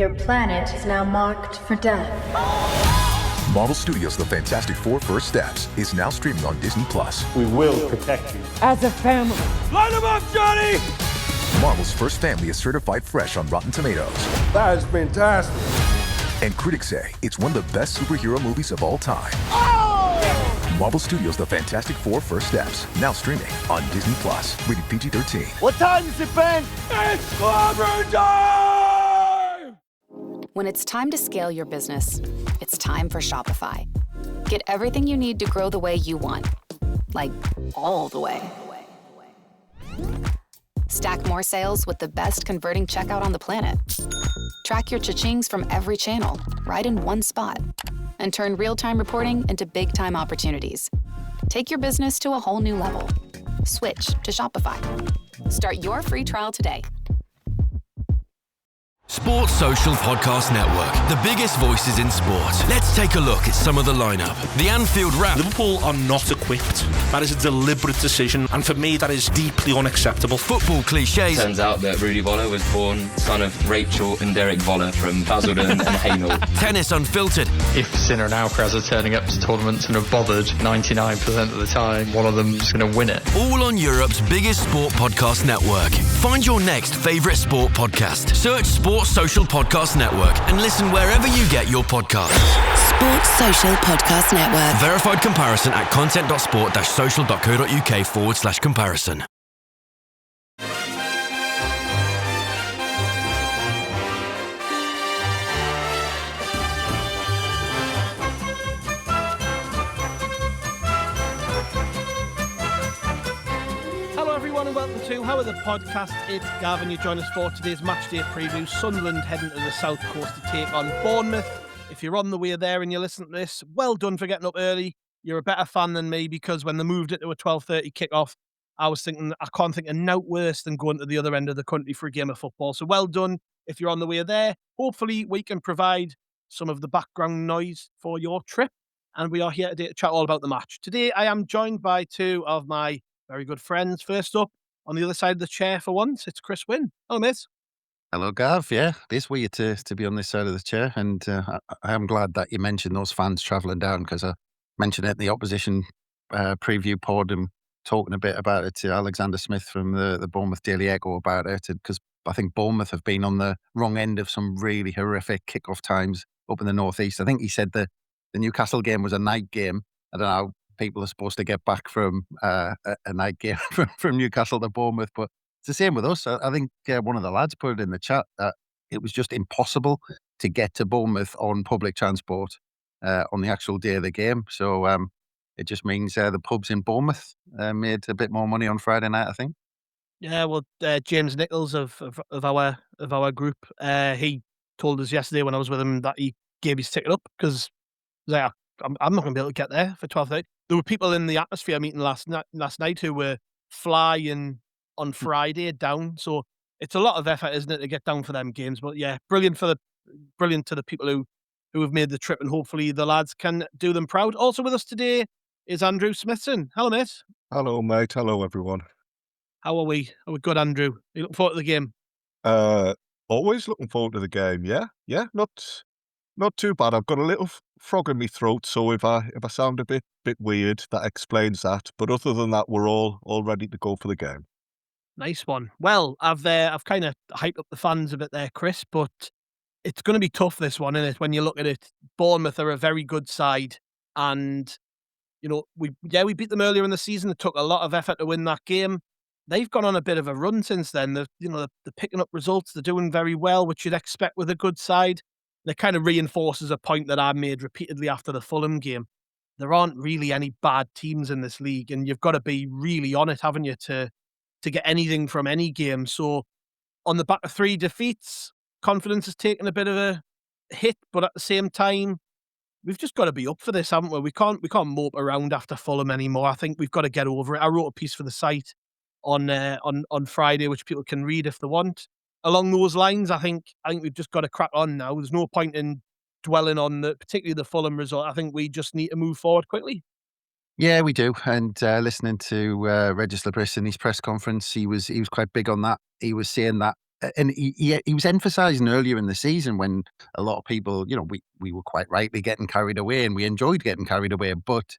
Your planet is now marked for death. Marvel Studios' The Fantastic Four First Steps is now streaming on Disney+. We will protect you. As a family. Light him up, Johnny! Marvel's first family is certified fresh on Rotten Tomatoes. That is fantastic. And critics say it's one of the best superhero movies of all time. Oh! Marvel Studios' The Fantastic Four First Steps, now streaming on Disney+. Rated PG-13. What time is it, Ben? It's clobber time! When it's time to scale your business, it's time for Shopify. Get everything you need to grow the way you want. Like, all the way. Stack more sales with the best converting checkout on the planet. Track your cha-chings from every channel, right in one spot. And turn real-time reporting into big-time opportunities. Take your business to a whole new level. Switch to Shopify. Start your free trial today. Sports Social Podcast Network, the biggest voices in sport. Let's take a look at some of the lineup. The Anfield Wrap. Liverpool are not equipped. That is a deliberate decision, and for me, that is deeply unacceptable. Football cliches. Turns out that Rudy Voller was born son of Rachel and Derek Voller from Basildon and Hainault. Tennis Unfiltered. If Sinner and Alcaraz are turning up to tournaments and are bothered 99% of the time, one of them's going to win it. All on Europe's biggest sport podcast network. Find your next favourite sport podcast. Search Sports Social Podcast Network and listen wherever you get your podcasts. Sports Social Podcast Network. Verified comparison at content.sport-social.co.uk/comparison. Hello everyone and welcome to How Are the Podcast. It's Gavin. You join us for today's matchday preview. Sunderland heading to the south coast to take on Bournemouth. If you're on the way there and you're listening to this, well done for getting up early. You're a better fan than me because when they moved it to a 12:30 kickoff, I was thinking I can't think of naught worse than going to the other end of the country for a game of football. So well done if you're on the way there. Hopefully we can provide some of the background noise for your trip. And we are here today to chat all about the match. Today I am joined by two of my very good friends. First up, on the other side of the chair for once, it's Chris Wynn. Hello, mate. Hello, Gav. Yeah, it is weird to be on this side of the chair. And I am glad that you mentioned those fans travelling down because I mentioned it in the opposition preview pod and talking a bit about it to Alexander Smith from the Bournemouth Daily Echo about it. Because I think Bournemouth have been on the wrong end of some really horrific kickoff times up in the northeast. I think he said the Newcastle game was a night game. I don't know how people are supposed to get back from a night game from Newcastle to Bournemouth, but it's the same with us. I think one of the lads put it in the chat that it was just impossible to get to Bournemouth on public transport on the actual day of the game. So it just means the pubs in Bournemouth made a bit more money on Friday night, I think. Yeah, well, James Nichols of our group, he told us yesterday when I was with him that he gave his ticket up because I'm not going to be able to get there for 12:30. There were people in the atmosphere meeting last night who were flying on Friday down. So it's a lot of effort, isn't it, to get down for them games? But yeah, brilliant to the people who have made the trip, and hopefully the lads can do them proud. Also with us today is Andrew Smithson. Hello, mate. Hello, mate. Hello, everyone. How are we? Are we good, Andrew? Are you looking forward to the game? Always looking forward to the game. Yeah, not too bad. I've got a little frog in my throat, so if I sound a bit weird, that explains that. But other than that, we're all ready to go for the game. Nice one. Well, I've kind of hyped up the fans a bit there, Chris, but it's going to be tough, this one, isn't it? When you look at it, Bournemouth are a very good side, and we beat them earlier in the season. It took a lot of effort to win that game. They've gone on a bit of a run since then. They're picking up results. They're doing very well, which you'd expect with a good side. It kind of reinforces a point that I made repeatedly after the Fulham game. There aren't really any bad teams in this league, and you've got to be really on it, haven't you, to get anything from any game. So on the back of 3 defeats, confidence has taken a bit of a hit, but at the same time, we've just got to be up for this, haven't we? We can't mope around after Fulham anymore. I think we've got to get over it. I wrote a piece for the site on Friday, which people can read if they want. Along those lines, I think we've just got to crack on now. There's no point in dwelling on particularly the Fulham result. I think we just need to move forward quickly. Yeah, we do. And listening to Regis Labris in his press conference, he was quite big on that. He was saying that and he was emphasising earlier in the season when a lot of people, we were quite rightly getting carried away, and we enjoyed getting carried away, but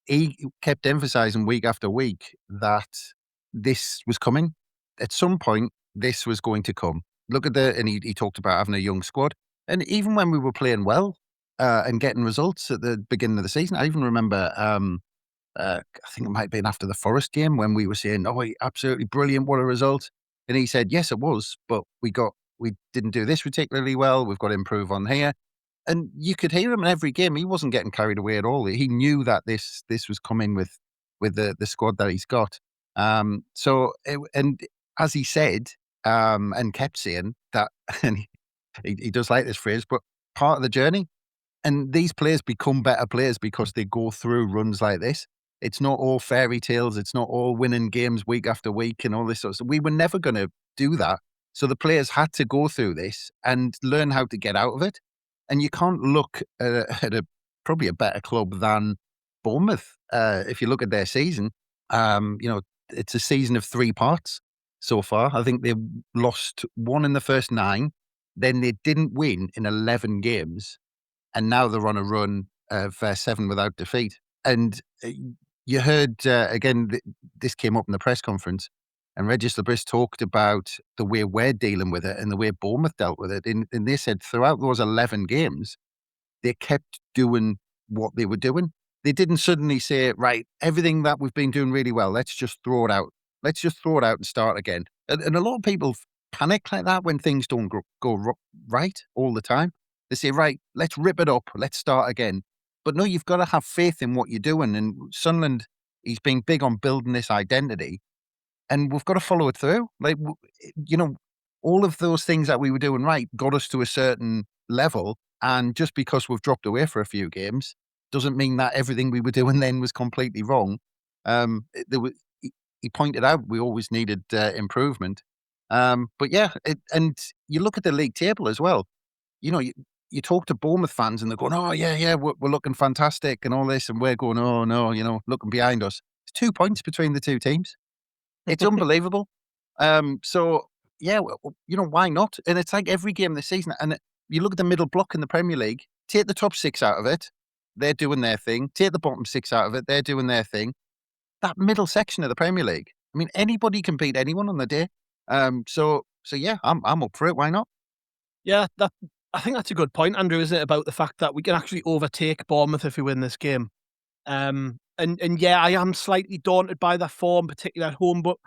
he kept emphasising week after week that this was coming. At some point, this was going to come. Look at and he talked about having a young squad. And even when we were playing well and getting results at the beginning of the season, I even remember, I think it might have been after the Forest game when we were saying, "Oh, absolutely brilliant, what a result." And he said, "Yes, it was, but we didn't do this particularly well. We've got to improve on here." And you could hear him in every game. He wasn't getting carried away at all. He knew that this was coming with the squad that he's got. And as he said, and kept saying that, and he does like this phrase, but part of the journey. And these players become better players because they go through runs like this. It's not all fairy tales. It's not all winning games week after week and all this sort of stuff. We were never going to do that. So the players had to go through this and learn how to get out of it. And you can't look at probably a better club than Bournemouth. If you look at their season, it's a season of 3 parts so far. I think they lost 1 in the first 9. Then they didn't win in 11 games. And now they're on a run of 7 without defeat. And you heard, again, this came up in the press conference, and Regis Labris talked about the way we're dealing with it and the way Bournemouth dealt with it. And they said throughout those 11 games, they kept doing what they were doing. They didn't suddenly say, right, everything that we've been doing really well, let's just throw it out. Let's just throw it out and start again. And a lot of people panic like that when things don't go right all the time. They say, right, let's rip it up. Let's start again. But no, you've got to have faith in what you're doing. And Sunderland, he's been big on building this identity. And we've got to follow it through. Like, all of those things that we were doing right got us to a certain level. And just because we've dropped away for a few games doesn't mean that everything we were doing then was completely wrong. He pointed out we always needed improvement. But yeah, and you look at the league table as well. You talk to Bournemouth fans and they're going, "Oh, yeah, we're looking fantastic and all this." And we're going, "Oh, no, looking behind us." It's 2 points between the 2 teams. It's unbelievable. So, yeah, why not? And it's like every game this season. And you look at the middle block in the Premier League, take the top 6 out of it, they're doing their thing. Take the bottom 6 out of it, they're doing their thing. That middle section of the Premier League, I mean, anybody can beat anyone on the day. So yeah, I'm up for it. Why not? Yeah, I think that's a good point, Andrew, isn't it, about the fact that we can actually overtake Bournemouth if we win this game. And yeah, I am slightly daunted by that form, particularly at home, but,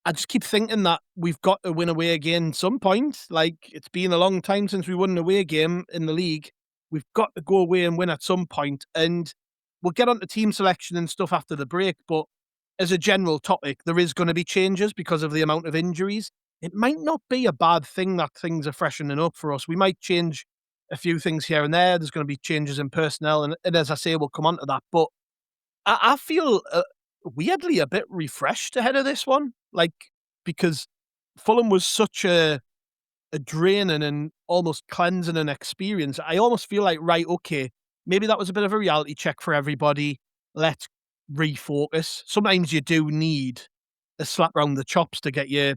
I just keep thinking that we've got to win away again at some point. Like, it's been a long time since we won an away game in the league. We've got to go away and win at some point. And we'll get on to team selection and stuff after the break, but as a general topic, there is going to be changes because of the amount of injuries. It might not be a bad thing that things are freshening up for us. We might change a few things here and there. There's going to be changes in personnel. And as I say, we'll come on to that. But I feel weirdly a bit refreshed ahead of this one. Like, because Fulham was such a draining and almost cleansing an experience. I almost feel like, right, okay, maybe that was a bit of a reality check for everybody. Let's refocus. Sometimes you do need a slap round the chops to get your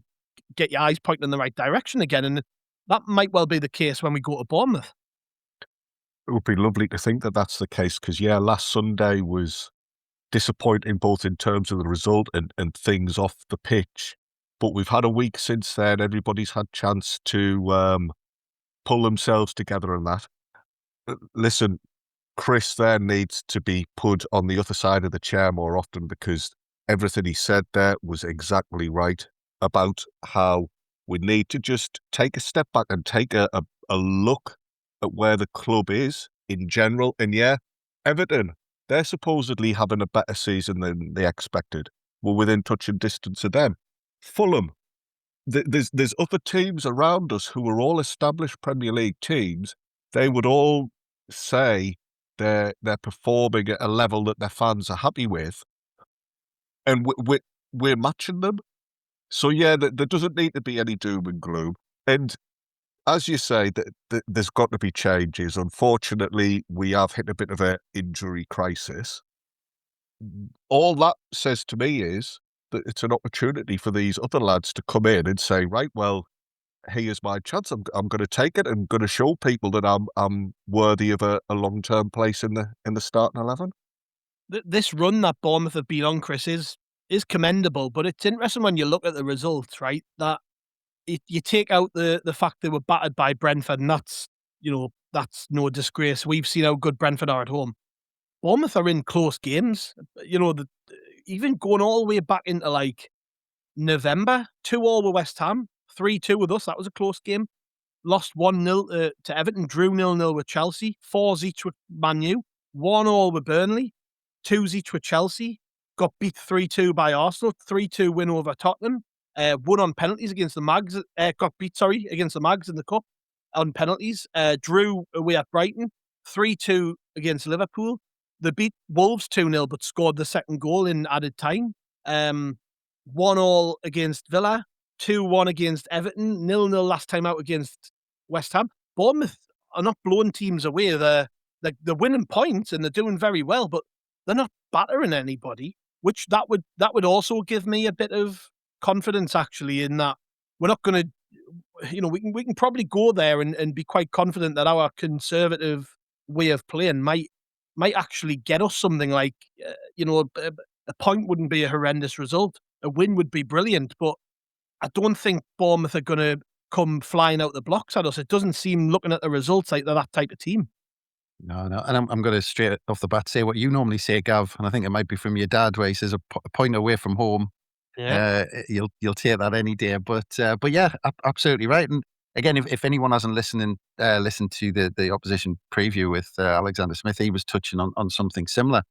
eyes pointing in the right direction again. And that might well be the case when we go to Bournemouth. It would be lovely to think that that's the case because, yeah, last Sunday was disappointing both in terms of the result and things off the pitch. But we've had a week since then. Everybody's had chance to pull themselves together and that. Listen, Chris there needs to be put on the other side of the chair more often because everything he said there was exactly right about how we need to just take a step back and take a look at where the club is in general. And yeah, Everton, they're supposedly having a better season than they expected. We're within touch and distance of them. Fulham, there's other teams around us who are all established Premier League teams. They would all say they're performing at a level that their fans are happy with. And we're matching them. So yeah, there doesn't need to be any doom and gloom. And as you say, there's got to be changes. Unfortunately, we have hit a bit of an injury crisis. All that says to me is it's an opportunity for these other lads to come in and say, right, well, here's my chance. I'm going to take it and going to show people that I'm worthy of a long-term place in the starting 11. This run that Bournemouth have been on, Chris, is commendable, but it's interesting when you look at the results, right? That you take out the fact they were battered by Brentford, and that's no disgrace. We've seen how good Brentford are at home. Bournemouth are in close games. Even going all the way back into like November, 2-2 with West Ham, 3-2 with us. That was a close game. Lost 1-0 to Everton, drew 0-0 with Chelsea, 4s each with Man U, 1-1 with Burnley, 2s each with Chelsea. Got beat 3-2 by Arsenal, 3-2 win over Tottenham. Won on penalties against the Mags. Got beat, against the Mags in the Cup on penalties. Drew away at Brighton, 3-2 against Liverpool. They beat Wolves 2-0, but scored the second goal in added time. 1-1 against Villa, 2-1 against Everton, 0-0 last time out against West Ham. Bournemouth are not blowing teams away. They're winning points and they're doing very well, but they're not battering anybody. Which that would also give me a bit of confidence, actually, in that we're not going to, we can probably go there and be quite confident that our conservative way of playing might actually get us something like, a point wouldn't be a horrendous result. A win would be brilliant, but I don't think Bournemouth are going to come flying out the blocks at us. It doesn't seem, looking at the results, like they're that type of team. No. And I'm going to straight off the bat say what you normally say, Gav, and I think it might be from your dad, where he says a point away from home. Yeah. You'll take that any day. But yeah, absolutely right. And again, if anyone hasn't listened to the opposition preview with Alexander Smith, he was touching on something similar.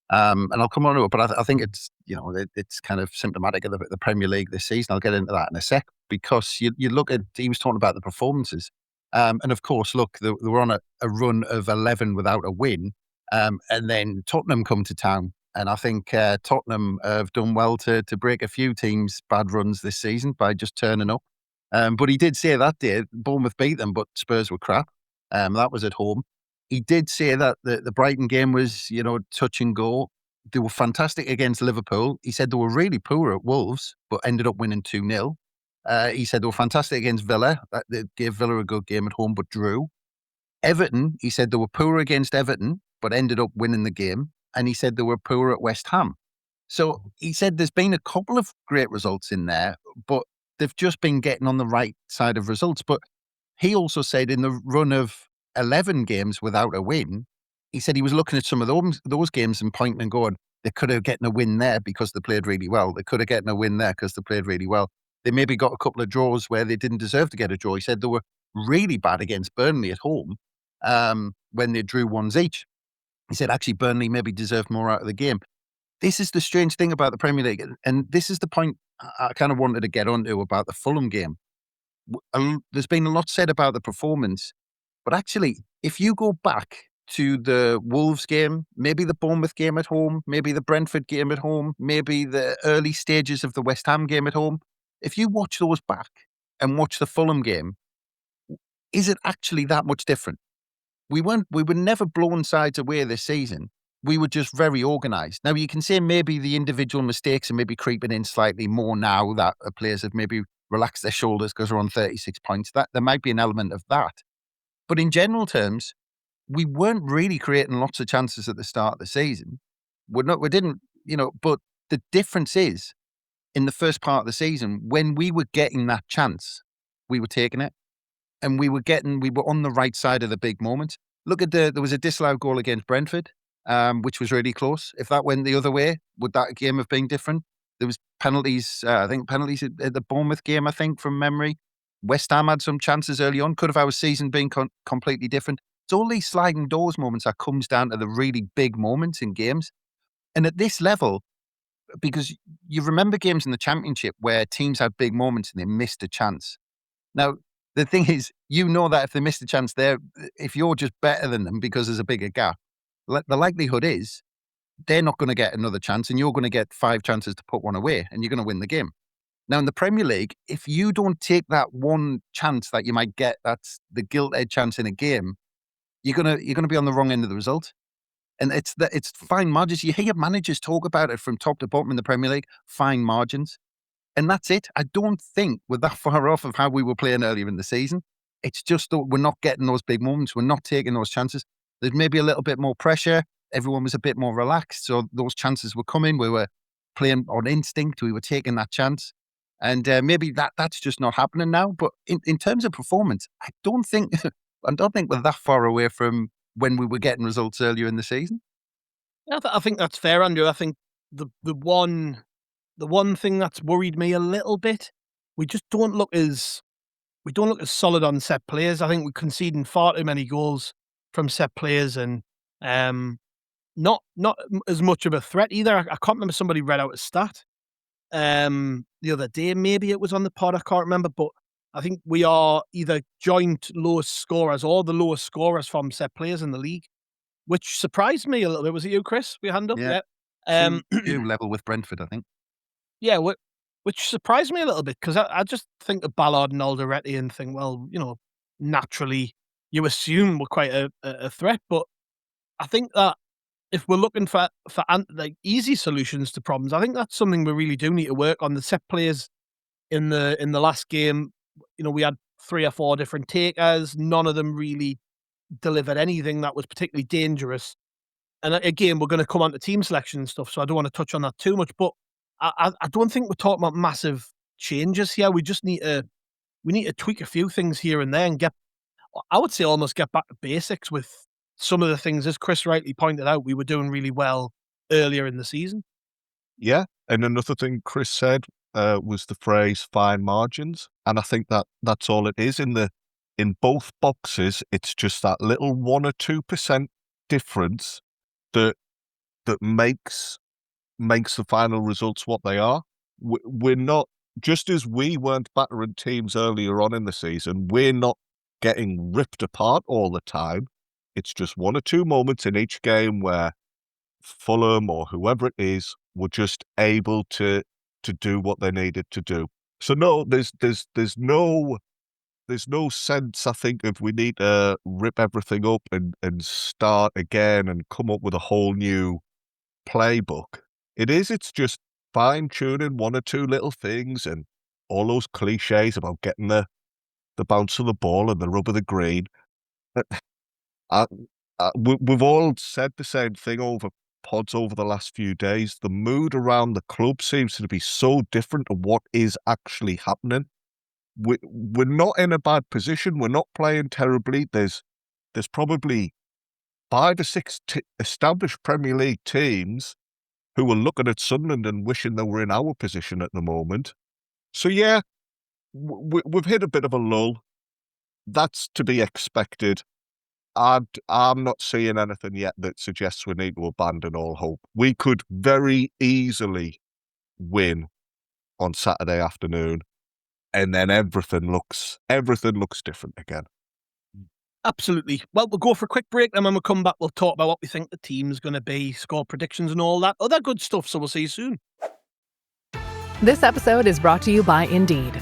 And I'll come on to it, but I think it's it's kind of symptomatic of the Premier League this season. I'll get into that in a sec, because you look at, he was talking about the performances. And of course, look, they were on a run of 11 without a win. And then Tottenham come to town. And I think Tottenham have done well to break a few teams' bad runs this season by just turning up. But he did say that day, Bournemouth beat them, but Spurs were crap. That was at home. He did say that the Brighton game was, touch and go. They were fantastic against Liverpool. He said they were really poor at Wolves, but ended up winning 2-0. He said they were fantastic against Villa. They gave Villa a good game at home, but drew. Everton, he said they were poor against Everton, but ended up winning the game. And he said they were poor at West Ham. So he said there's been a couple of great results in there, but they've just been getting on the right side of results. But he also said in the run of 11 games without a win, he said he was looking at some of those games and pointing and going, they could have gotten a win there because they played really well. They could have gotten a win there because they played really well. They maybe got a couple of draws where they didn't deserve to get a draw. He said they were really bad against Burnley at home when they drew 1s each. He said actually Burnley maybe deserved more out of the game. This is the strange thing about the Premier League, and this is the point I kind of wanted to get onto about the Fulham game. There's been a lot said about the performance, but actually, if you go back to the Wolves game, maybe the Bournemouth game at home, maybe the Brentford game at home, maybe the early stages of the West Ham game at home, if you watch those back and watch the Fulham game, is it actually that much different? We were never blown sides away this season. We were just very organised. Now, you can say maybe the individual mistakes are maybe creeping in slightly more now that players have maybe relaxed their shoulders because they're on 36 points. That there might be an element of that. But in general terms, we weren't really creating lots of chances at the start of the season. But the difference is, in the first part of the season, when we were getting that chance, we were taking it. And we were on the right side of the big moments. Look at there was a disallowed goal against Brentford, which was really close. If that went the other way, would that game have been different? There was penalties, penalties at the Bournemouth game, I think, from memory. West Ham had some chances early on. Could have our season been completely different? It's all these sliding doors moments that comes down to the really big moments in games. And at this level, because you remember games in the Championship where teams had big moments and they missed a chance. Now, the thing is, that if they missed a chance there, if you're just better than them because there's a bigger gap, the likelihood is they're not going to get another chance and you're going to get 5 chances to put one away and you're going to win the game. Now, in the Premier League, if you don't take that one chance that you might get, that's the gilt-edged chance in a game, you're going to be on the wrong end of the result. And it's fine margins. You hear managers talk about it from top to bottom in the Premier League, fine margins. And that's it. I don't think we're that far off of how we were playing earlier in the season. It's just that we're not getting those big moments. We're not taking those chances. There's maybe a little bit more pressure. Everyone was a bit more relaxed. So those chances were coming. We were playing on instinct. We were taking that chance. And maybe that's just not happening now. But in terms of performance, I don't think we're that far away from when we were getting results earlier in the season. I think that's fair, Andrew. I think the one thing that's worried me a little bit, we don't look as solid on set players. I think we're conceding far too many goals from set players, and not as much of a threat either. I can't remember, somebody read out a stat the other day. Maybe it was on the pod, I can't remember, but I think we are either joint lowest scorers or the lowest scorers from set players in the league, which surprised me a little bit. Was it you, Chris? We hand up? Yeah. Two level with Brentford, I think. Yeah, which surprised me a little bit, because I just think of Ballard and Alderete and think, well, naturally you assume we're quite a threat. But I think that if we're looking for like easy solutions to problems, I think that's something we really do need to work on. The set players in the last game, we had 3 or 4 different takers. None of them really delivered anything that was particularly dangerous. And again, we're going to come on to team selection and stuff, so I don't want to touch on that too much. But I don't think we're talking about massive changes here. We just need to tweak a few things here and there and I would say almost get back to basics with some of the things, as Chris rightly pointed out, we were doing really well earlier in the season. Yeah, and another thing Chris said was the phrase fine margins, and I think that's all it is. In both boxes, it's just that little 1 or 2% difference that makes the final results what they are. We're not, just as we weren't battering teams earlier on in the season, we're not getting ripped apart all the time. It's just 1 or 2 moments in each game where Fulham or whoever it is were just able to do what they needed to do. So no, there's no sense, I think, of we need to rip everything up and start again and come up with a whole new playbook. It's just fine-tuning 1 or 2 little things, and all those cliches about getting the bounce of the ball and the rub of the green. We've all said the same thing over pods over the last few days. The mood around the club seems to be so different to what is actually happening. We're not in a bad position. We're not playing terribly. There's probably 5 or 6 established Premier League teams who are looking at Sunderland and wishing they were in our position at the moment. So yeah, we've hit a bit of a lull. That's to be expected. I'm not seeing anything yet that suggests we need to abandon all hope. We could very easily win on Saturday afternoon, and then everything looks different again. Absolutely. Well, we'll go for a quick break, and when we come back, we'll talk about what we think the team's going to be, score predictions and all that other good stuff. So we'll see you soon. This episode is brought to you by Indeed.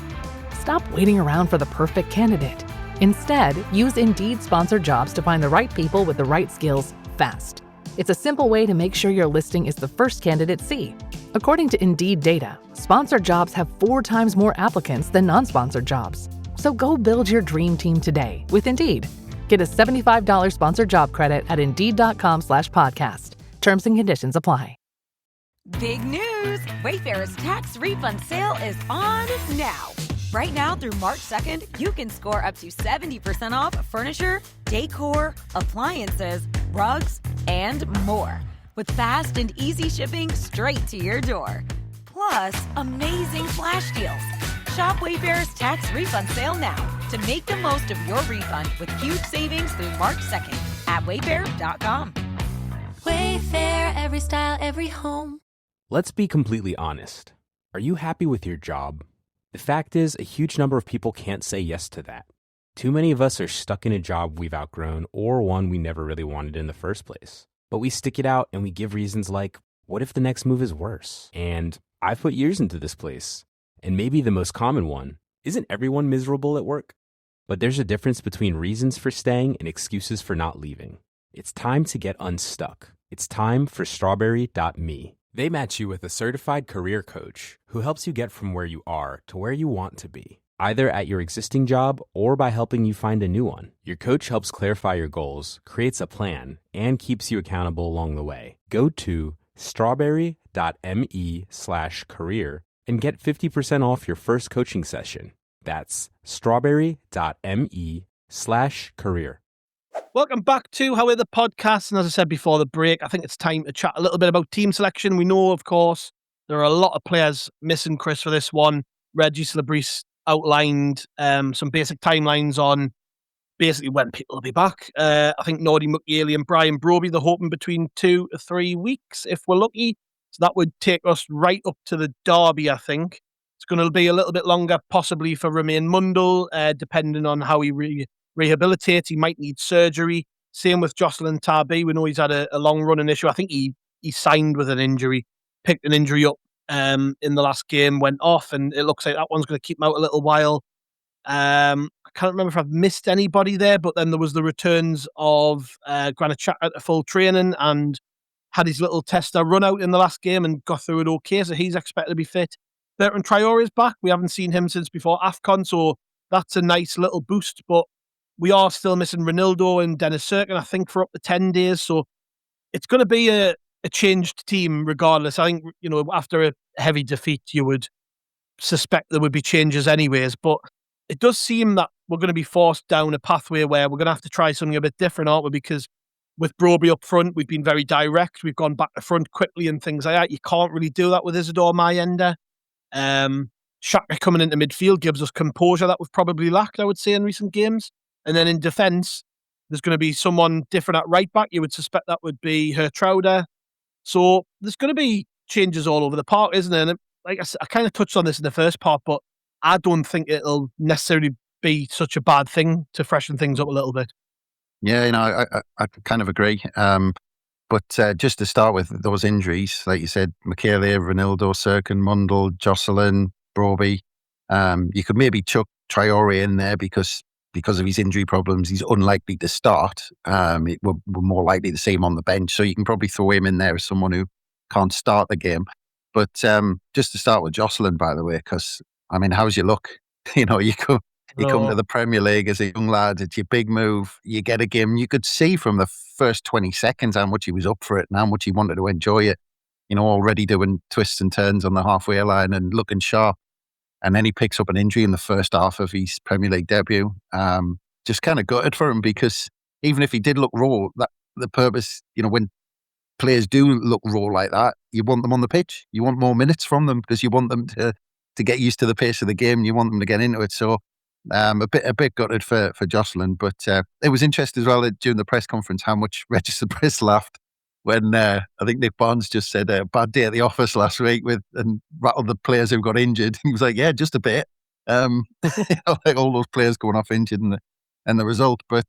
Stop waiting around for the perfect candidate. Instead, use Indeed sponsored jobs to find the right people with the right skills fast. It's a simple way to make sure your listing is the first candidates see. According to Indeed data, sponsored jobs have 4 times more applicants than non-sponsored jobs. So go build your dream team today with Indeed. Get a $75 sponsored job credit at Indeed.com/podcast. Terms and conditions apply. Big news! Wayfair's tax refund sale is on now. Right now through March 2nd, you can score up to 70% off furniture, decor, appliances, rugs, and more. With fast and easy shipping straight to your door. Plus, amazing flash deals. Shop Wayfair's tax refund sale now to make the most of your refund with huge savings through March 2nd at Wayfair.com. Wayfair, every style, every home. Let's be completely honest. Are you happy with your job? The fact is, a huge number of people can't say yes to that. Too many of us are stuck in a job we've outgrown or one we never really wanted in the first place. But we stick it out and we give reasons like, what if the next move is worse? And I've put years into this place. And maybe the most common one, isn't everyone miserable at work? But there's a difference between reasons for staying and excuses for not leaving. It's time to get unstuck. It's time for Strawberry.me. They match you with a certified career coach who helps you get from where you are to where you want to be, either at your existing job or by helping you find a new one. Your coach helps clarify your goals, creates a plan, and keeps you accountable along the way. Go to strawberry.me/career and get 50% off your first coaching session. That's strawberry.me/career. Welcome back to How Are the Podcast. And as I said before the break, I think it's time to chat a little bit about team selection. We know, of course, there are a lot of players missing, Chris, for this one. Reggie Celebrice outlined some basic timelines on basically when people will be back. I think Nordy McYaley and Brian Broby, they're hoping between 2 to 3 weeks, if we're lucky. So that would take us right up to the derby, I think. It's going to be a little bit longer, possibly for Romain Mundle, depending on how he rehabilitates. He might need surgery. Same with Jocelyn Tarbee. We know he's had a long-running issue. I think he signed with an injury, picked an injury up in the last game, went off, and it looks like that one's going to keep him out a little while. I can't remember if I've missed anybody there, but then there was the returns of Granit Xhaka to full training and had his little tester run out in the last game and got through it okay, so he's expected to be fit. Bertrand Traore is back. We haven't seen him since before AFCON, so that's a nice little boost, but we are still missing Ronaldo and Dennis Cirkin, I think, for up to 10 days, so it's going to be a changed team regardless. I think, after a heavy defeat, you would suspect there would be changes anyways, but it does seem that we're going to be forced down a pathway where we're going to have to try something a bit different, aren't we? Because with Broby up front, we've been very direct. We've gone back to front quickly and things like that. You can't really do that with Isidore Mayenda. Xhaka coming into midfield gives us composure that we've probably lacked, I would say, in recent games. And then in defence, there's going to be someone different at right back. You would suspect that would be Hertrauder. So there's going to be changes all over the park, isn't there? And like I kind of touched on this in the first part, but I don't think it'll necessarily be such a bad thing to freshen things up a little bit. Yeah, I kind of agree. But just to start with those injuries, like you said, McYaley, Ronaldo, Cirkin, Mundle, Jocelyn, Broby, you could maybe chuck Traore in there because of his injury problems, he's unlikely to start. We're more likely to see him on the bench, so you can probably throw him in there as someone who can't start the game. But just to start with Jocelyn, by the way, because, how's your luck? You come to the Premier League as a young lad, it's your big move, you get a game. You could see from the first 20 seconds how much he was up for it and how much he wanted to enjoy it, already doing twists and turns on the halfway line and looking sharp. And then he picks up an injury in the first half of his Premier League debut. Just kind of gutted for him, because even if he did look raw, that the purpose, when players do look raw like that, you want them on the pitch. You want more minutes from them because you want them to get used to the pace of the game. You want them to get into it. So a bit gutted for Jocelyn. But it was interesting as well that during the press conference how much Regis Celebrice laughed when I think Nick Barnes just said a bad day at the office last week and rattled the players who got injured. He was like, yeah, just a bit. Like all those players going off injured and the result. But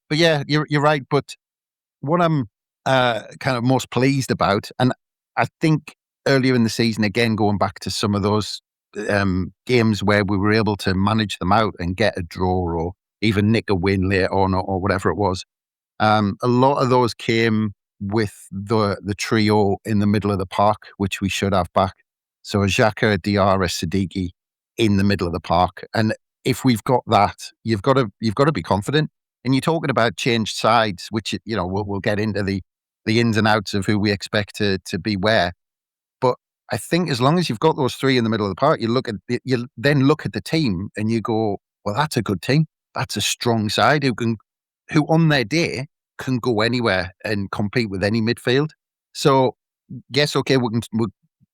yeah, you're right. But what I'm kind of most pleased about, and I think earlier in the season, again, going back to some of those games where we were able to manage them out and get a draw or even nick a win later on or whatever it was, a lot of those came with the trio in the middle of the park, which we should have back. So Xhaka, Diarra, Siddiqui in the middle of the park. And if we've got that, you've got to be confident. And you're talking about changed sides, which, we'll get into the ins and outs of who we expect to be where. But I think as long as you've got those three in the middle of the park, you then look at the team and you go, well, that's a good team. That's a strong side who on their day can go anywhere and compete with any midfield. So yes, okay, we'll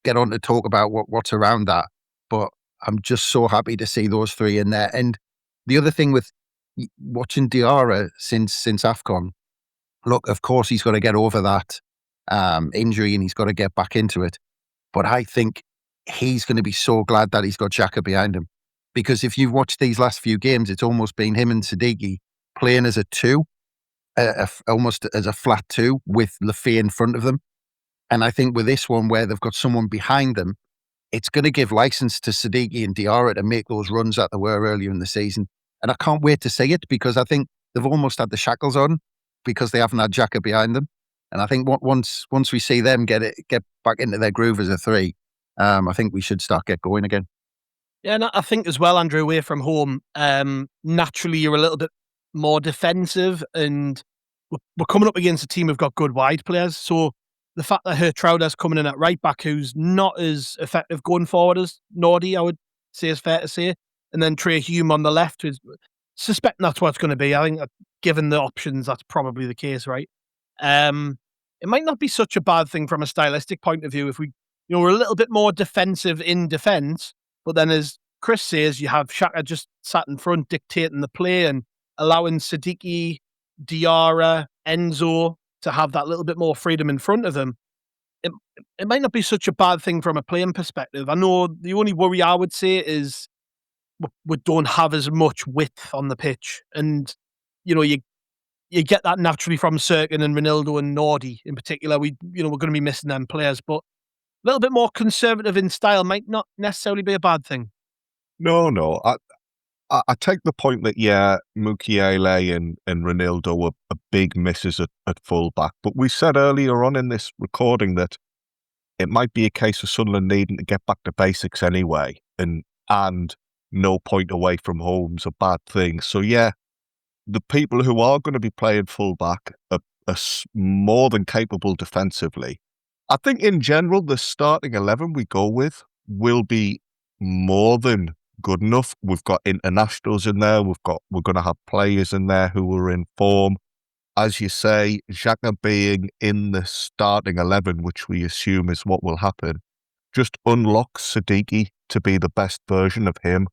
get on to talk about what's around that. But I'm just so happy to see those three in there. And the other thing with watching Diarra since AFCON, look, of course he's got to get over that injury and he's got to get back into it. But I think he's going to be so glad that he's got Xhaka behind him. Because if you've watched these last few games, it's almost been him and Siddiqui playing as a two, almost as a flat two with Lafay in front of them. And I think with this one where they've got someone behind them, it's going to give license to Siddiqui and Diarra to make those runs that they were earlier in the season. And I can't wait to see it, because I think they've almost had the shackles on because they haven't had Xhaka behind them. And I think once we see them get back into their groove as a three, I think we should get going again. Yeah, and I think as well, Andrew, away from home, naturally you're a little bit more defensive, and we're coming up against a team who've got good wide players. So the fact that Hertrauder's coming in at right back, who's not as effective going forward as Nordy, I would say is fair to say, and then Trey Hume on the left, who's suspecting that's what it's going to be. I think given the options, that's probably the case, right? It might not be such a bad thing from a stylistic point of view if we're a little bit more defensive in defence, but then as Chris says, you have Xhaka just sat in front dictating the play and allowing Siddiqui, Diarra, Enzo to have that little bit more freedom in front of them. It might not be such a bad thing from a playing perspective. I know the only worry I would say is we don't have as much width on the pitch, and you get that naturally from Sirkin and Ronaldo and Nordy in particular. We're going to be missing them players, but a little bit more conservative in style might not necessarily be a bad thing. No. I take the point that, Mukiele and Ronaldo are big misses at full-back. But we said earlier on in this recording that it might be a case of Sunderland needing to get back to basics anyway. And no point away from home's a bad thing. So, the people who are going to be playing full-back are more than capable defensively. I think in general, the starting 11 we go with will be more than good enough. We've got internationals in there. We're going to have players in there who are in form. As you say, Xhaka being in the starting 11, which we assume is what will happen, just unlocks Siddiqui to be the best version of him.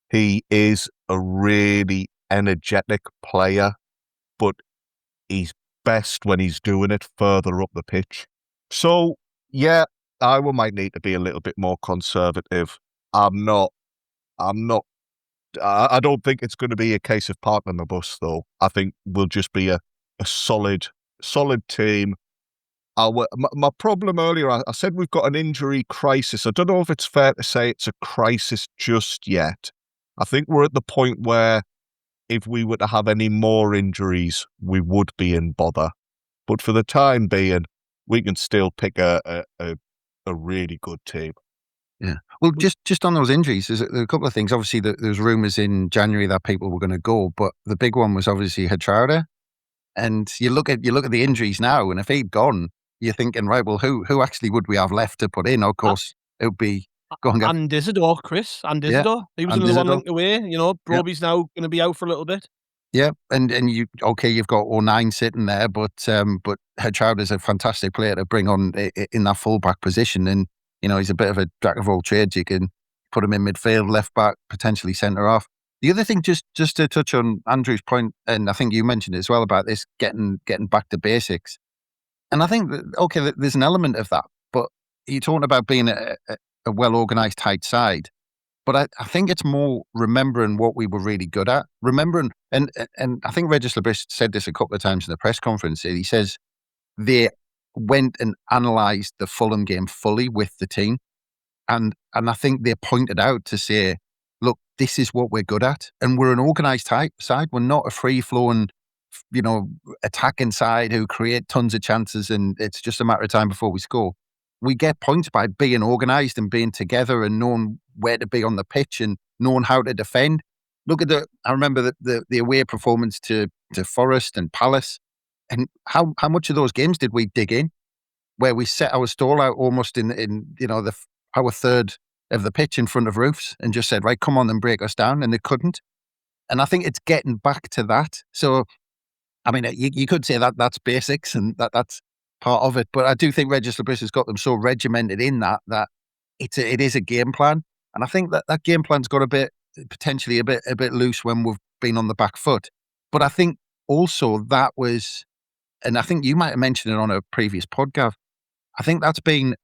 He is a really energetic player, but he's best when he's doing it further up the pitch. So, I might need to be a little bit more conservative. I don't think it's going to be a case of parking the bus, though. I think we'll just be a solid team. My problem earlier, I said we've got an injury crisis. I don't know if it's fair to say it's a crisis just yet. I think we're at the point where if we were to have any more injuries, we would be in bother. But for the time being, we can still pick a really good team. Yeah. Well, just on those injuries, there's a couple of things. Obviously, there's rumours in January that people were going to go, but the big one was obviously Hertrauder. And you look at the injuries now, and if he'd gone, you're thinking, right, well, who actually would we have left to put in? Of course, it would be and Isidore, Chris, and Isidore. Yeah. He was another one linked away. Broby's now going to be out for a little bit. Yeah, and you've got 09 sitting there, but Hertrauder's a fantastic player to bring on in that full-back position, and he's a bit of a jack of all trades. You can put him in midfield, left back, potentially centre half. The other thing, just to touch on Andrew's point, and I think you mentioned it as well about this getting back to basics, and I think that, there's an element of that, but you're talking about being a well-organised tight side. But I think it's more remembering what we were really good at. Remembering, and I think Regis Labris said this a couple of times in the press conference. He says they went and analysed the Fulham game fully with the team. And I think they pointed out to say, look, this is what we're good at. And we're an organised type side. We're not a free-flowing, attacking side who create tons of chances and it's just a matter of time before we score. We get points by being organised and being together and knowing where to be on the pitch and knowing how to defend. I remember the away performance to Forest and Palace, and how much of those games did we dig in, where we set our stall out almost in our third of the pitch in front of roofs and just said, right, come on and break us down, and they couldn't. And I think it's getting back to that. So, I mean, you could say that's basics and that's part of it, but I do think Regis Labris has got them so regimented in that it is a game plan, and I think that game plan's got potentially a bit loose when we've been on the back foot. But I think also that was, and I think you might have mentioned it on a previous podcast, I think that's been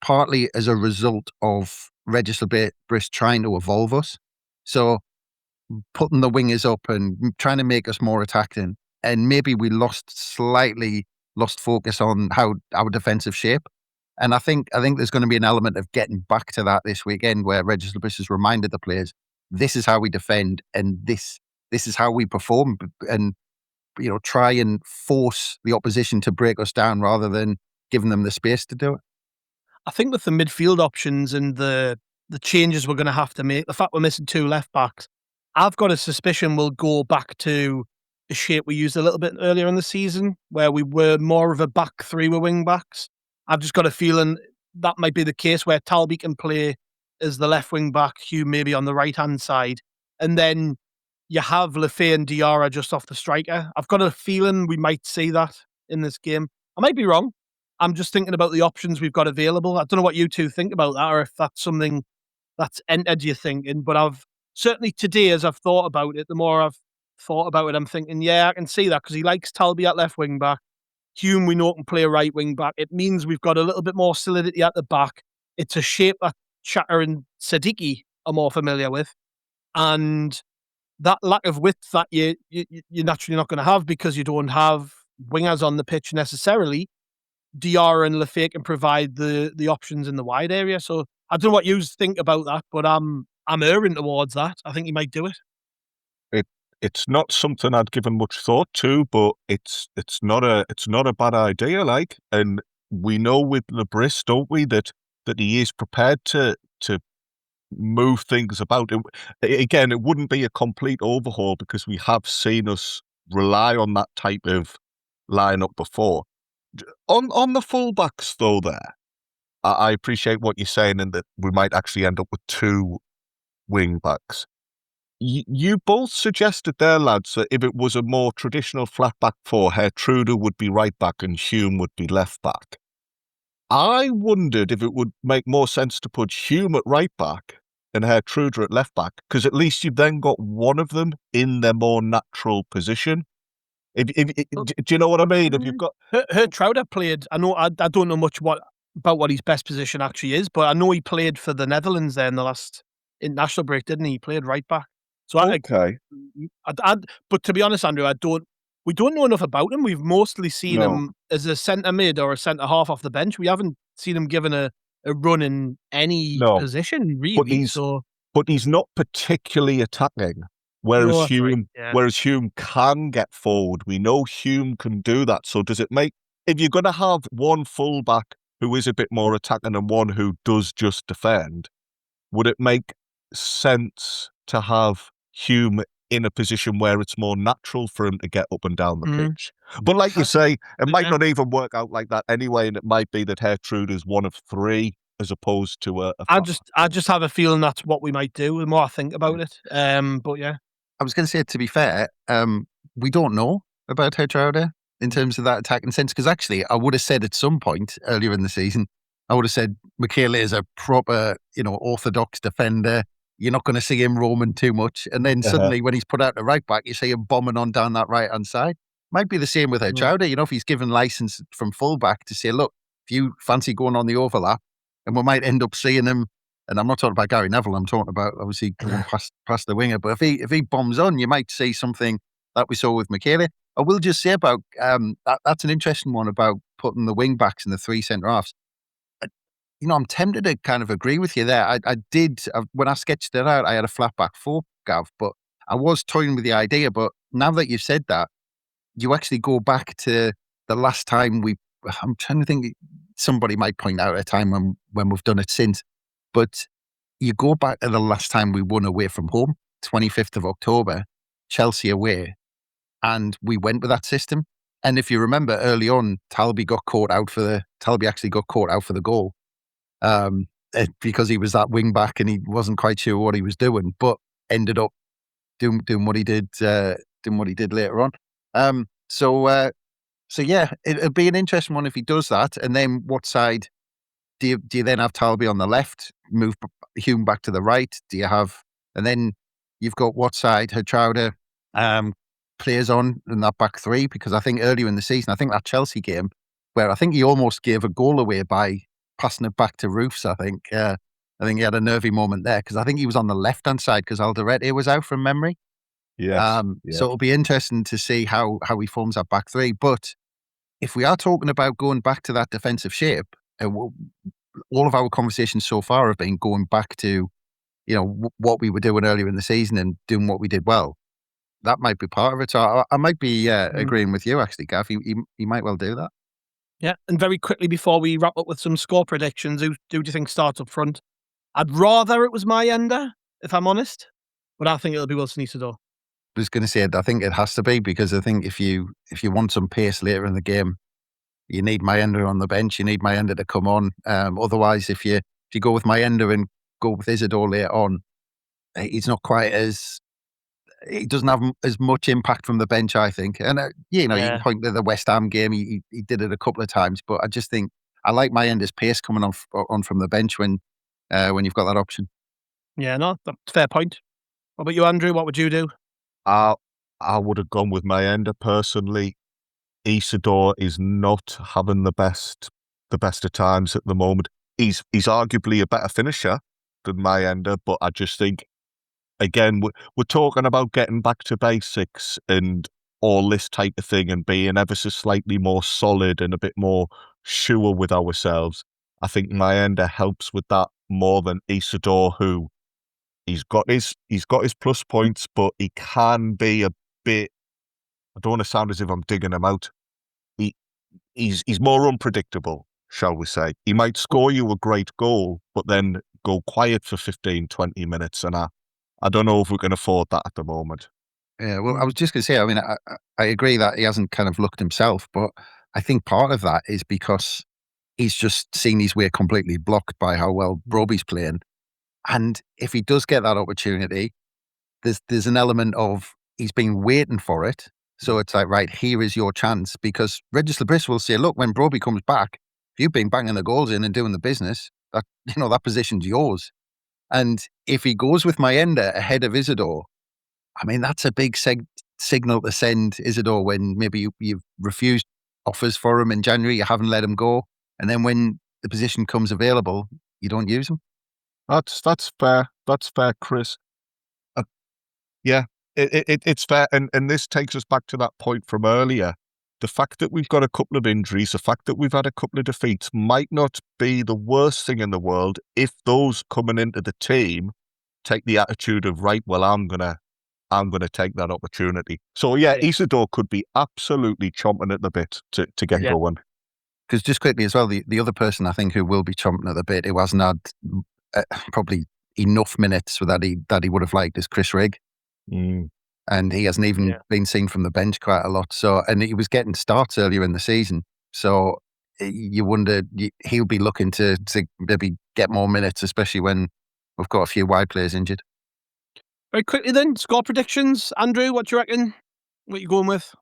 partly as a result of Regis Labris trying to evolve us. So putting the wingers up and trying to make us more attacking, and maybe we lost focus on how our defensive shape. And I think there's going to be an element of getting back to that this weekend where Regis Labris has reminded the players, this is how we defend and this is how we perform. And try and force the opposition to break us down rather than giving them the space to do it? I think with the midfield options and the changes we're going to have to make, the fact we're missing 2 left backs, I've got a suspicion we'll go back to the shape we used a little bit earlier in the season, where we were more of a back 3 with wing backs. I've just got a feeling that might be the case, where Talby can play as the left wing back, Hugh maybe on the right hand side, and then you have Lefay and Diarra just off the striker. I've got a feeling we might see that in this game. I might be wrong. I'm just thinking about the options we've got available. I don't know what you two think about that, or if that's something that's entered your thinking, but I've certainly today, as I've thought about it, the more I've thought about it, I'm thinking, yeah, I can see that, because he likes Talby at left wing back. Hume, we know, can play right wing back. It means we've got a little bit more solidity at the back. It's a shape that Xhaka and Siddiqui are more familiar with. And that lack of width that you're naturally not going to have, because you don't have wingers on the pitch necessarily. Diarra and Lefay can provide the options in the wide area. So I don't know what you think about that, but I'm erring towards that. I think he might do it. It's not something I'd given much thought to, but it's not a bad idea. Like, and we know with Lebris, don't we, that he is prepared to move things about. Again, it wouldn't be a complete overhaul, because we have seen us rely on that type of lineup before. On the fullbacks, though, I appreciate what you're saying, and that we might actually end up with 2 wing backs. You both suggested there, lads, that if it was a more traditional flat back 4, Gertrude would be right back and Hume would be left back. I wondered if it would make more sense to put Hume at right back and Gertrude at left back, because at least you've then got one of them in their more natural position. Do you know what I mean? If you've got Gertrude played, I don't know much about what his best position actually is, but I know he played for the Netherlands there in the last international break, didn't he? He played right back. So okay. But to be honest, Andrew, we don't know enough about him. We've mostly seen him as a centre mid or a centre half off the bench. We haven't seen him given a run in any position, really. But he's not particularly attacking. Whereas Hume can get forward. We know Hume can do that. So does it make, if you're going to have one fullback who is a bit more attacking and one who does just defend, would it make sense to have Hume in a position where it's more natural for him to get up and down the pitch? But like you say, it might not even work out like that anyway, and it might be that Gertrude is one of 3 as opposed to a I just have a feeling that's what we might do the more I think about it. But yeah. I was going to say, to be fair, we don't know about Gertrude in terms of that attacking sense, because actually I would have said at some point earlier in the season, I would have said Michele is a proper, orthodox defender. You're not going to see him roaming too much. And then suddenly when he's put out the right back, you see him bombing on down that right-hand side. Might be the same with Gertrude. If he's given license from full-back to say, look, if you fancy going on the overlap, and we might end up seeing him, and I'm not talking about Gary Neville, I'm talking about obviously going past the winger, but if he bombs on, you might see something that we saw with Michele. I will just say about, that's an interesting one about putting the wing-backs and the 3 centre-halves. I'm tempted to kind of agree with you there. I did, when I sketched it out, I had a flat back 4, Gav, but I was toying with the idea. But now that you've said that, you actually go back to the last time I'm trying to think, somebody might point out a time when we've done it since, but you go back to the last time we won away from home, 25th of October, Chelsea away, and we went with that system. And if you remember early on, Talby actually got caught out for the goal. Because he was that wing back and he wasn't quite sure what he was doing, but ended up doing what he did later on. So yeah, it'd be an interesting one if he does that. And then what side do you then have? Talby on the left, move Hume back to the right? Do you have, and then you've got what side Gertrude plays on in that back 3? Because I think earlier in the season, I think that Chelsea game where I think he almost gave a goal away by passing it back to Roofs, I think. I think he had a nervy moment there, because I think he was on the left-hand side because Alderete was out from memory. Yes. So it'll be interesting to see how he forms that back 3. But if we are talking about going back to that defensive shape, all of our conversations so far have been going back to, what we were doing earlier in the season and doing what we did well. that might be part of it. So I might be agreeing with you, actually, Gav. You might well do that. Yeah, and very quickly before we wrap up with some score predictions, who do you think starts up front? I'd rather it was Mayenda, if I'm honest, but I think it'll be Wilson Isidore. I was going to say, I think it has to be, because I think if you want some pace later in the game, you need Mayenda on the bench. You need Mayenda to come on. Otherwise, if you go with Mayenda and go with Isidore later on, he's not quite as. He doesn't have as much impact from the bench, I think. And you can point to the West Ham game. He did it a couple of times, but I just think I like Mayenda's pace coming on from the bench when you've got that option. Yeah, no, that's a fair point. What about you, Andrew? What would you do? I would have gone with Mayenda personally. Isidore is not having the best of times at the moment. He's arguably a better finisher than Mayenda, but I just think, again, we're talking about getting back to basics and all this type of thing and being ever so slightly more solid and a bit more sure with ourselves. I think Mayenda helps with that more than Isidore, who he's got his plus points, but he can be a bit. I don't want to sound as if I'm digging him out. He's more unpredictable, shall we say. He might score you a great goal, but then go quiet for 15, 20 minutes, and I don't know if we can afford that at the moment. Yeah, well, I was just going to say, I mean, I agree that he hasn't kind of looked himself, but I think part of that is because he's just seen his way completely blocked by how well Broby's playing. And if he does get that opportunity, there's an element of he's been waiting for it. So it's like, right, here is your chance, because Regis Labris will say, look, when Broby comes back, you've been banging the goals in and doing the business, that position's yours. And if he goes with Mayenda ahead of Isidore, I mean, that's a big signal to send Isidore when maybe you've refused offers for him in January, you haven't let him go, and then when the position comes available, you don't use him. That's fair. That's fair, Chris. Yeah, it's fair. And this takes us back to that point from earlier. The fact that we've got a couple of injuries, the fact that we've had a couple of defeats might not be the worst thing in the world if those coming into the team take the attitude of, right, well, I'm gonna take that opportunity. So yeah, Isidore could be absolutely chomping at the bit to get going. Because just quickly as well, the other person I think who will be chomping at the bit, who hasn't had probably enough minutes that he would have liked, is Chris Rigg. And he hasn't even been seen from the bench quite a lot. So, and he was getting starts earlier in the season. So you wonder, he'll be looking to maybe get more minutes, especially when we've got a few wide players injured. Very quickly then, score predictions. Andrew, what do you reckon? What are you going with?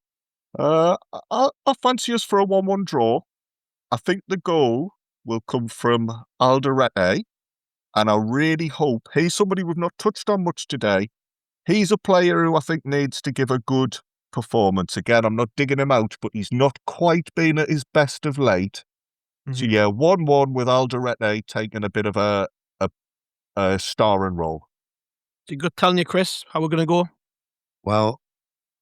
I fancy us for a 1-1 draw. I think the goal will come from Alderete, and I really hope he's somebody we've not touched on much today. He's a player who I think needs to give a good performance. Again, I'm not digging him out, but he's not quite been at his best of late. So yeah, 1-1 with Alderete taking a bit of a starring role. Is it good telling you, Chris, how we're going to go? Well,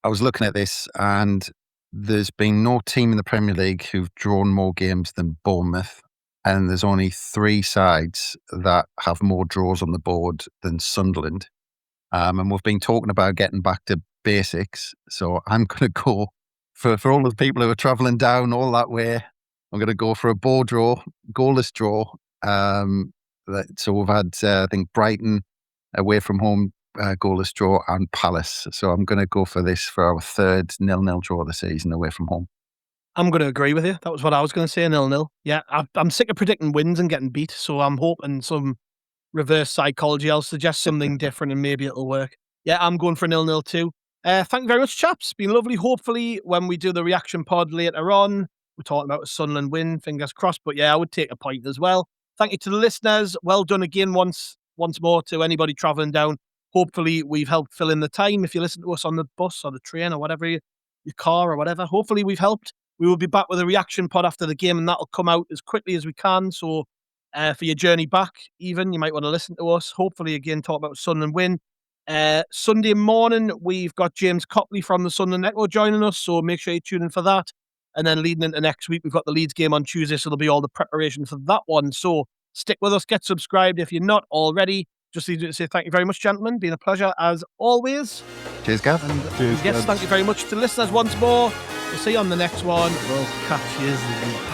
I was looking at this, and there's been no team in the Premier League who've drawn more games than Bournemouth, and there's only 3 sides that have more draws on the board than Sunderland. And we've been talking about getting back to basics, so I'm going to go for all the people who are travelling down all that way. I'm going to go for a ball draw, goalless draw. So we've had, I think, Brighton away from home, goalless draw, and Palace. So I'm going to go for this for our 3rd 0-0 draw of the season away from home. I'm going to agree with you. That was what I was going to say, 0-0. Yeah, I'm sick of predicting wins and getting beat, so I'm hoping some reverse psychology. I'll suggest something different and maybe it'll work. Yeah, I'm going for 0-0 too. Thank you very much, chaps. It's been lovely. Hopefully, when we do the reaction pod later on, we're talking about a Sunderland win, fingers crossed. But yeah, I would take a point as well. Thank you to the listeners. Well done again once more to anybody travelling down. Hopefully, we've helped fill in the time. If you listen to us on the bus or the train or whatever, your car or whatever, hopefully we've helped. We will be back with a reaction pod after the game, and that'll come out as quickly as we can. So for your journey back, even, you might want to listen to us. Hopefully, again, talk about Sunderland win. Sunday morning, we've got James Copley from the Sunderland Echo joining us, so make sure you tune in for that. And then leading into next week, we've got the Leeds game on Tuesday, so there'll be all the preparation for that one. So stick with us, get subscribed if you're not already. just need to say thank you very much, gentlemen. Been a pleasure as always. Cheers, Gav. And Cheers, yes, Gav. thank you very much to listeners once more. We'll see you on the next one. We'll catch you later.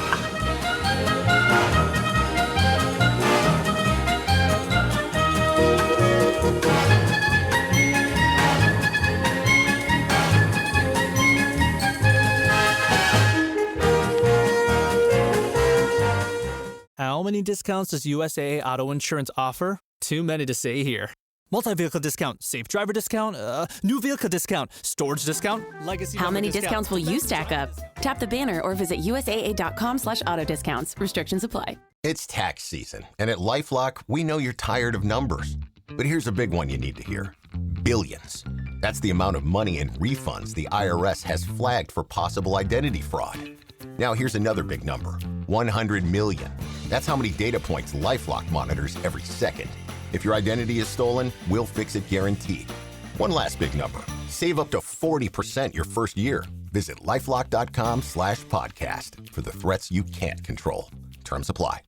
How many discounts does USAA Auto Insurance offer? Too many to say here. Multi-vehicle discount, safe driver discount, new vehicle discount, storage discount, legacy. How many discounts will you stack up? Tap the banner or visit USAA.com/auto discounts. Restrictions apply. It's tax season, and at LifeLock, we know you're tired of numbers. But here's a big one you need to hear. Billions. That's the amount of money in refunds the IRS has flagged for possible identity fraud. Now here's another big number, 100 million. That's how many data points LifeLock monitors every second. If your identity is stolen, we'll fix it guaranteed. One last big number, save up to 40% your first year. Visit LifeLock.com/podcast for the threats you can't control. Terms apply.